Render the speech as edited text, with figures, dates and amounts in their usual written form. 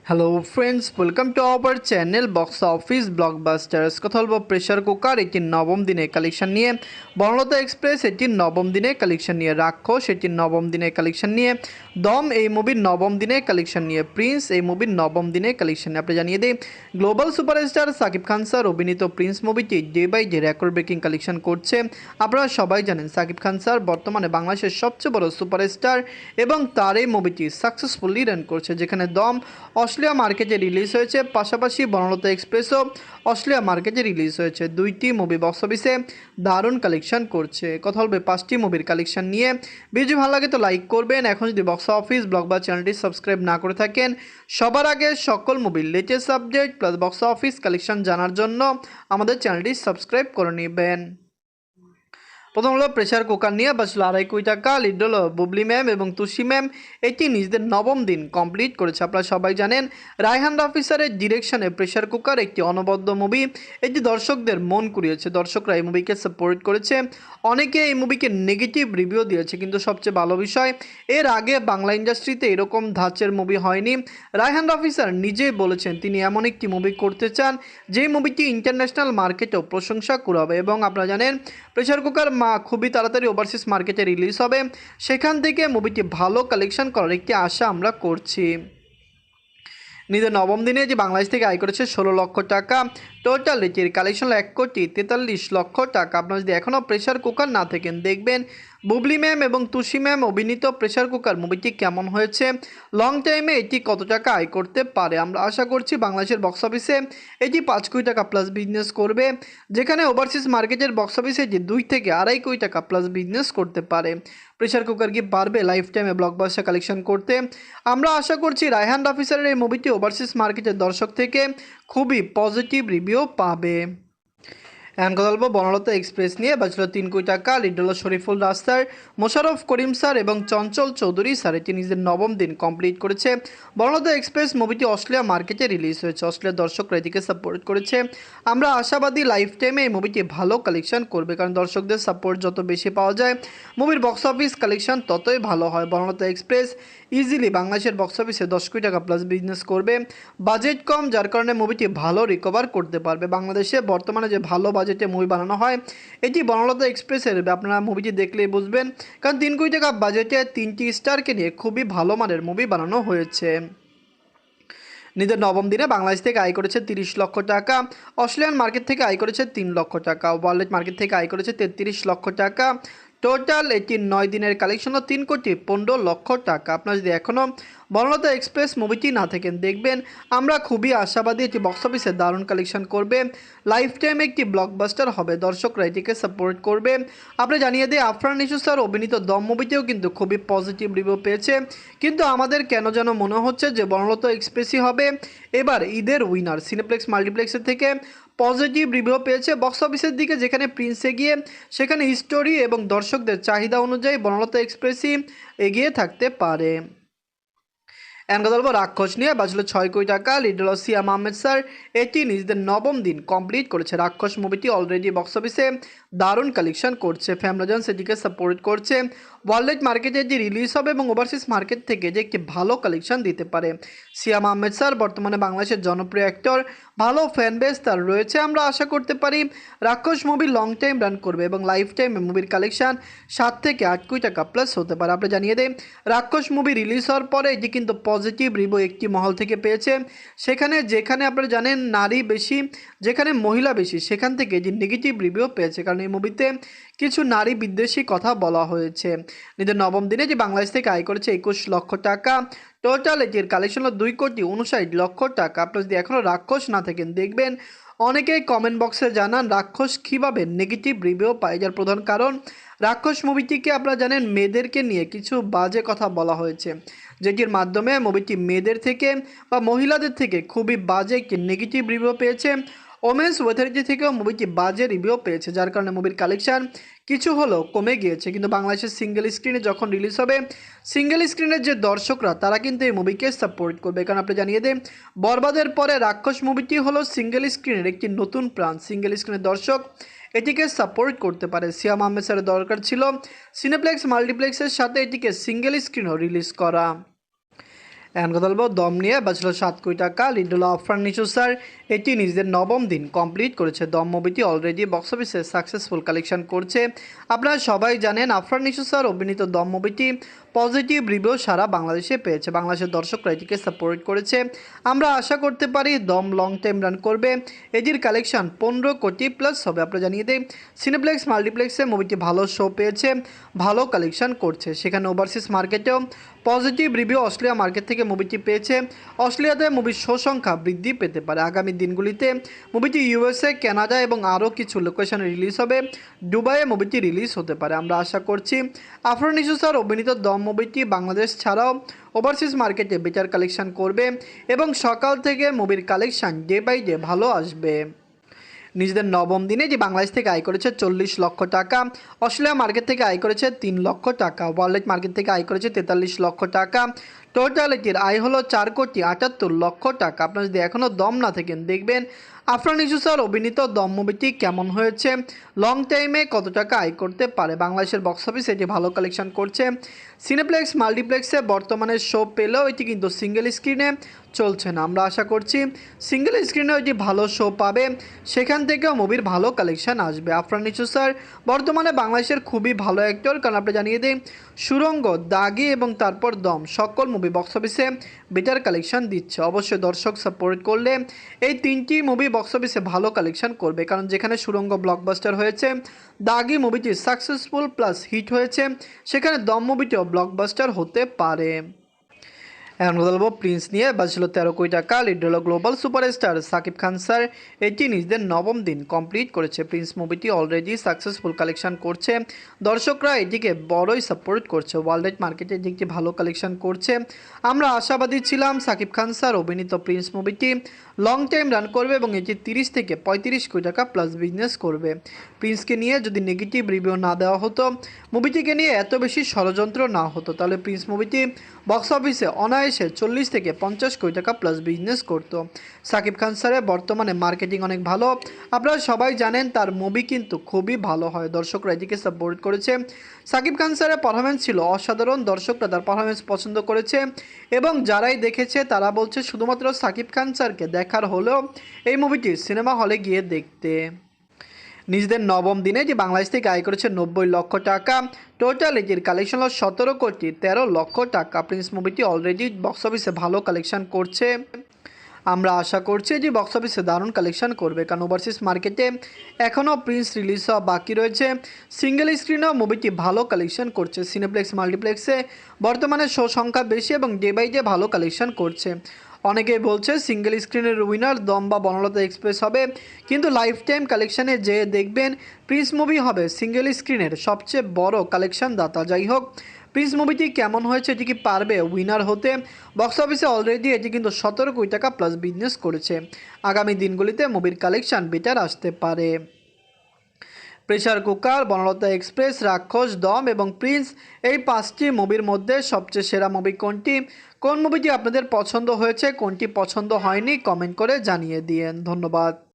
Hello friends, welcome to our channel box office blockbusters. কথা বলবো pressure cooker এটির নবম দিনের কালেকশন নিয়ে, বনলতা এক্সপ্রেস এটির নবম দিনের কালেকশন নিয়ে, রাক্ষস এটির নবম দিনের কালেকশন নিয়ে, দম এই মুভির নবম দিনের কালেকশন নিয়ে, প্রিন্স এই মুভির নবম দিনের কালেকশন নিয়ে। আপনি জানিয়ে দিই, global superstar Shakib Khan sir অভিনীত প্রিন্স মুভিটি day by day record breaking collection করছে। আপনারা সবাই জানেন সাকিব খান স্যার বর্তমানে বাংলাদেশের সবচেয়ে বড় সুপারস্টার এবং তার এই মুভিটি সাকসেসফুলি রান করছে, যেখানে দম অস্ট্রেলিয়া মার্কেটে রিলিজ হয়েছে, পাশাপাশি বনলতা এক্সপ্রেসও অস্ট্রেলিয়া মার্কেটে রিলিজ হয়েছে। দুইটি মুভি বক্স অফিসে দারুণ কালেকশন করছে। কথা বলবে 5টি মুভির কালেকশন নিয়ে। ভিডিও ভালো লাগে তো লাইক করবেন। এখন যদি বক্স অফিস ব্লগ বা চ্যানেলটি সাবস্ক্রাইব না করে থাকেন, সবার আগে সকল মুভির latest update plus box office collection জানার জন্য আমাদের চ্যানেলটি সাবস্ক্রাইব করে নেবেন। প্রথম হলো প্রেশার কুকার নিয়ে বাঁচলো 2.5 কোটি টাকা। লিড হলো বুবলি ম্যাম এবং তুষি ম্যাম। এটি নিজেদের নবম দিন কমপ্লিট করেছে। আপনারা সবাই জানেন রায়হান রাফিসারের ডিরেকশনে প্রেশার কুকার একটি অনবদ্য মুভি। এটি দর্শকদের মন কুড়িয়েছে, দর্শকরা এই মুভিকে সাপোর্ট করেছে। অনেকে এই মুভিকে নেগেটিভ রিভিউ দিয়েছে, কিন্তু সবচেয়ে ভালো বিষয় এর আগে বাংলা ইন্ডাস্ট্রিতে এরকম ধাঁচের মুভি হয়নি। রায়হান রাফিসার নিজেই বলেছেন তিনি এমন একটি মুভি করতে চান যেই মুভিটি ইন্টারন্যাশনাল মার্কেটেও প্রশংসা কুড়াবে। এবং আপনারা জানেন প্রেশার কুকার খুবই তাড়াতাড়ি ওভারসিজ মার্কেটে রিলিজ হবে, সেখান থেকে মুভিটি ভালো কালেকশন করার একটি আশা আমরা করছি। নিজের নবম দিনে যে বাংলাদেশ থেকে আয় করেছে 16 লক্ষ টাকা। টোটাল এটির কালেকশন 1,43,00,000 টাকা। আপনারা যদি এখনও প্রেশার কুকার না থাকেন, দেখবেন বুবলি ম্যাম এবং তুষি ম্যাম অভিনীত প্রেশার কুকার মুভিটি কেমন হয়েছে, লং টাইমে এটি কত টাকা আয় করতে পারে। আমরা আশা করছি বাংলাদেশের বক্স অফিসে এটি 5 কোটি টাকা প্লাস বিজনেস করবে, যেখানে ওভারসিজ মার্কেটের বক্স অফিসে এটি 2 থেকে 2.5 কোটি টাকা প্লাস বিজনেস করতে পারে। প্রেশার কুকার কি পারবে লাইফ টাইমে ব্লকবাস্টার কালেকশন করতে? আমরা আশা করছি রায়হান রাফিসারের এই মুভিটি ওভারসিজ মার্কেটের দর্শক থেকে খুবই পজিটিভ রিভিউ পাবে। এখন কথা বলবো বনলতা এক্সপ্রেস নিয়ে। বাঁচল 3 কোটি টাকা। লিড হলো শরীফুল রাস্তার, মোশাররফ করিম স্যার এবং চঞ্চল চৌধুরী স্যার। এটি নিজের নবম দিন কমপ্লিট করেছে। বনলতা এক্সপ্রেস মুভিটি অস্ট্রেলিয়া মার্কেটে রিলিজ হয়েছে, অস্ট্রেলিয়ার দর্শকরা এটিকে সাপোর্ট করেছে। আমরা আশাবাদী লাইফ টাইমে এই মুভিটি ভালো কালেকশন করবে, কারণ দর্শকদের সাপোর্ট যত বেশি পাওয়া যায় মুভির বক্স অফিস কালেকশন ততই ভালো হয়। বনলতা এক্সপ্রেস ইজিলি বাংলাদেশের বক্স অফিসে 10 কোটি টাকা প্লাস বিজনেস করবে। বাজেট কম, যার কারণে মুভিটি ভালো রিকভার করতে পারবে। বাংলাদেশে বর্তমানে যে ভালো বাজেটে মুভি বানানো হয় এটি বনলতা এক্সপ্রেসের। আপনারা মুভিটি দেখলেই বুঝবেন, কারণ 3 কোটি টাকা বাজেটে 3টি স্টারকে নিয়ে খুবই ভালো মানের মুভি বানানো হয়েছে। নিজের নবম দিনে বাংলাদেশ থেকে আয় করেছে 30 লক্ষ টাকা। অস্ট্রেলিয়ান মার্কেট থেকে আয় করেছে 3 লক্ষ টাকা। ওয়ার্ল্ড মার্কেট থেকে আয় করেছে 33 লক্ষ টাকা। টোটাল এটি 9 দিনের কালেকশন 3,15,00,000 টাকা। আপনারা যদি এখনও বনলতা এক্সপ্রেস মুভিটি না থাকেন, দেখবেন আমরা খুবই আশাবাদী এটি বক্স অফিসে দারুণ কালেকশন করবে, লাইফ টাইম একটি ব্লকবাস্টার হবে, দর্শকরা এটিকে সাপোর্ট করবে। আপনি জানিয়ে দিয়ে আফরান নিশো স্যার অভিনীত দম মুভিটিও কিন্তু খুবই পজিটিভ রিভিউ পেয়েছে, কিন্তু আমাদের কেন যেন মনে হচ্ছে যে বনলতা এক্সপ্রেসই হবে এবার ঈদের উইনার। সিনেপ্লেক্স মাল্টিপ্লেক্সের থেকে পজিটিভ রিভিউ পেয়েছে। বক্স অফিসের দিকে যেখানে প্রিন্সে গিয়ে সেখানে স্টোরি এবং দর্শকদের চাহিদা অনুযায়ী বনলতা এক্সপ্রেসই এগিয়ে থাকতে পারে। এখন কথা বলবো রাক্ষস নিয়ে। বাঁচল 6 কোটি টাকা। লিড হলো সিয়াম আহমেদ স্যার। এটি নিজেদের নবম দিন কমপ্লিট করেছে। রাক্ষস মুভিটি অলরেডি বক্স অফিসে দারুণ কালেকশন করছে, ফ্যামিলিজন সেটিকে সাপোর্ট করছে। ওয়ার্ল্ড মার্কেটে যে রিলিজ হবে এবং ওভারসিজ মার্কেট থেকে যে একটি ভালো কালেকশন দিতে পারে। সিয়াম আহমেদ স্যার বর্তমানে বাংলাদেশের জনপ্রিয় অ্যাক্টর, ভালো ফ্যান বেস তার রয়েছে। আমরা আশা করতে পারি রাক্ষস মুভি লং টাইম রান করবে এবং লাইফ টাইম মুভির কালেকশন 7 থেকে 8 কোটি টাকা প্লাস হতে পারে। আপনি জানিয়ে দেয় রাক্ষস মুভি রিলিজ হওয়ার পরে এটি কিন্তু পজিটিভ রিভিউ একটি মহল থেকে পেয়েছে। যেখানে আপনারা জানেন নারী বেশি, যেখানে মহিলা বেশি, সেখান থেকে যে নেগেটিভ রিভিউ পেয়েছে, কারণ এই মুভিতে কিছু নারী বিদ্বেষী কথা বলা হয়েছে। নিজের নবম দিনে যে বাংলাদেশ থেকে আয় করেছে 21 লক্ষ টাকা। টোটাল এটির কালেকশন হলো 2,59,00,000 টাকা। আপনারা যদি এখনও রাক্ষস না থাকেন, দেখবেন অনেকেই কমেন্ট বক্সে জানান রাক্ষস কীভাবে নেগেটিভ রিভিউ পায়, যার প্রধান কারণ রাক্ষস মুভিটিকে আপনারা জানেন মেয়েদেরকে নিয়ে কিছু বাজে কথা বলা হয়েছে, যেটির মাধ্যমে মুভিটি মেয়েদের থেকে বা মহিলাদের থেকে খুবই বাজে একটি নেগেটিভ রিভিউ পেয়েছে। ওমেন্স ওয়েথারিটি থেকেও মুভিটি বাজে রিভিউ পেয়েছে, যার কারণে মুভির কালেকশন কিছু হলেও কমে গিয়েছে। কিন্তু বাংলাদেশের সিঙ্গেল স্ক্রিনে যখন রিলিজ হবে, সিঙ্গেল স্ক্রিনের যে দর্শকরা তারা কিন্তু এই মুভিকে সাপোর্ট করবে, কারণ আপনি জানিয়ে দেন বরবাদের পরে রাক্ষস মুভিটি হলো সিঙ্গেল স্ক্রিনের একটি নতুন প্রাণ। সিঙ্গেল স্ক্রিনের দর্শক এটিকে সাপোর্ট করতে পারে। সিয়াম আহমেদ স্যারের দরকার ছিল সিনেপ্লেক্স মাল্টিপ্লেক্সের সাথে এটিকে সিঙ্গেল স্ক্রিনও রিলিজ করা। এখন কথা বলবো দম নিয়ে বাঁচল 7 কোটি টাকা। লিড হলো আফরান নিশো স্যার, এটি নিজেদের নবম দিন কমপ্লিট করেছে। দম মুভিটি অলরেডি বক্স অফিসে সাকসেসফুল কালেকশন করছে। আপনারা সবাই জানেন আফরান নিশো স্যার অভিনীত দম মুভিটি পজিটিভ রিভিউ সারা বাংলাদেশে পেয়েছে। বাংলাদেশের দর্শকরা এটিকে সাপোর্ট করেছে। আমরা আশা করতে পারি দম লং টাইম রান করবে। এটির কালেকশন 15 কোটি প্লাস হবে। আপনারা জানিয়ে দেয় সিনেপ্লেক্স মাল্টিপ্লেক্সে মুভিটি ভালো শো পেয়েছে, ভালো কালেকশন করছে। সেখানে ওভারসিজ মার্কেটেও পজিটিভ রিভিউ অস্ট্রেলিয়া মার্কেট থেকে মুভিটি পেয়েছে। অস্ট্রেলিয়াতে মুভির শো সংখ্যা বৃদ্ধি পেতে পারে। আগামী দিনগুলিতে মুভিটি ইউএসএ, কানাডা এবং আরও কিছু লোকেশনে রিলিজ হবে। দুবাইয়ে মুভিটি রিলিজ হতে পারে। আমরা আশা করছি আফরান নিশো স্যার অভিনীত দম মুভিটি বাংলাদেশ ছাড়াও ওভারসিজ মার্কেটে বেটার কালেকশন করবে এবং সকাল থেকে মুভির কালেকশন ডে বাই ডে ভালো আসবে। নিজেদের নবম দিনে যে বাংলাদেশ থেকে আয় করেছে 40 লক্ষ টাকা, অস্ট্রেলিয়া মার্কেট থেকে আয় করেছে 3 লক্ষ টাকা, ওয়ার্ল্ড মার্কেট থেকে আয় করেছে 43 লক্ষ টাকা। টোটাল এটির আয় হলো 4 কোটি 78 লক্ষ টাকা। আপনারা যদি এখনও দম না থাকেন দেখবেন আফরান নিশো স্যার অভিনীত দম মুভিটি কেমন হয়েছে, লং টাইমে কত টাকা আয় করতে পারে। বাংলাদেশের বক্স অফিসে এটি ভালো কালেকশন করছে। সিনেপ্লেক্স মাল্টিপ্লেক্সে বর্তমানে শো পেলেও এটি কিন্তু সিঙ্গেল স্ক্রিনে চলছে না। আমরা আশা করছি সিঙ্গেল স্ক্রিনেও এটি ভালো শো পাবে, সেখান থেকেও মুভির ভালো কালেকশন আসবে। আফরান নিশো স্যার বর্তমানে বাংলাদেশের খুবই ভালো অ্যাক্টর, কারণ আপনি জানিয়ে দিই সুরঙ্গ, দাগি এবং তারপর দম সকল মুভি বক্স অফিসে বেটার কালেকশন দিচ্ছে। অবশ্যই দর্শক সাপোর্ট করলে এই 3টি মুভি বক্স অফিসে ভালো কালেকশন করবে, কারণ যেখানে সুরঙ্গ ব্লকবাস্টার হয়েছে, দাগি মুভিটি সাকসেসফুল প্লাস হিট হয়েছে, সেখানে দম মুভিটিও ব্লকবাস্টার হতে পারে। এখন কথা বলবো প্রিন্স নিয়ে। বাজছিল 13 কোটি টাকা। লিড হলো global superstar Shakib Khan sir, এটি নিজেদের নবম দিন কমপ্লিট করেছে। প্রিন্স মুভিটি অলরেডি সাকসেসফুল কালেকশন করছে। দর্শকরা এটিকে বড়ই সাপোর্ট করছে। ওয়ার্ল্ড মার্কেটে এটি ভালো কালেকশন করছে। আমরা আশাবাদী ছিলাম সাকিব খান স্যার অভিনীত প্রিন্স মুভিটি লং টাইম রান করবে এবং এটি 30 থেকে 35 কোটি টাকা প্লাস বিজনেস করবে। প্রিন্সকে নিয়ে যদি নেগেটিভ রিভিউ না দেওয়া হতো, মুভিটিকে নিয়ে এত বেশি ষড়যন্ত্র না হতো, তাহলে প্রিন্স মুভিটি বক্স অফিসে অনায়াসে 40 থেকে 50 কোটি টাকা প্লাস বিজনেস করতো। সাকিব খান স্যারের বর্তমানে মার্কেটিং অনেক ভালো। আপনারা সবাই জানেন তার মুভি কিন্তু খুবই ভালো হয়। দর্শকরা এটিকে সাপোর্ট করেছে। সাকিব খান স্যারের পারফরমেন্স ছিল অসাধারণ। দর্শকরা তার পারফরমেন্স পছন্দ করেছে এবং যারাই দেখেছে তারা বলছে শুধুমাত্র সাকিব খান স্যারকে দেখার হলেও এই মুভিটি সিনেমা হলে গিয়ে দেখতে। নিজেদের নবম দিনে যে বাংলাদেশ থেকে আয় করেছে 90 লক্ষ টাকা। টোটাল এটির কালেকশন হল 17 কোটি 13 লক্ষ টাকা। প্রিন্স মুভিটি অলরেডি বক্স অফিসে ভালো কালেকশন করছে। আমরা আশা করছি যে বক্স অফিসে দারুণ কালেকশন করবে, কারণ ওভারসিজ মার্কেটে এখনও প্রিন্স রিলিজ হওয়া বাকি রয়েছে। সিঙ্গেল স্ক্রিনেও মুভিটি ভালো কালেকশন করছে। সিনেপ্লেক্স মাল্টিপ্লেক্সে বর্তমানে শো সংখ্যা বেশি এবং ডে বাই ডে ভালো কালেকশন করছে। অনেকেই বলছে সিঙ্গেল স্ক্রিনের উইনার দম বা বনলতা এক্সপ্রেস হবে, কিন্তু লাইফ টাইম কালেকশানে যে দেখবেন প্রিন্স মুভি হবে সিঙ্গেল স্ক্রিনের সবচেয়ে বড় কালেকশন দাতা। যাই হোক, প্রিন্স মুভিটি কেমন হয়েছে, এটি কি পারবে উইনার হতে? বক্স অফিসে অলরেডি এটি কিন্তু 17 কোটি টাকা প্লাস বিজনেস করেছে। আগামী দিনগুলিতে মুভির কালেকশন বেটার আসতে পারে। প্রেসার কুকার, বনলতা এক্সপ্রেস, রাক্ষস, দম এবং প্রিন্স, এই 5টি মুভির মধ্যে সবচেয়ে সেরা মুভি কোনটি? কোন মুভিটি আপনাদের পছন্দ হয়েছে, কোনটি পছন্দ হয়নি, কমেন্ট করে জানিয়ে দিয়েন। ধন্যবাদ।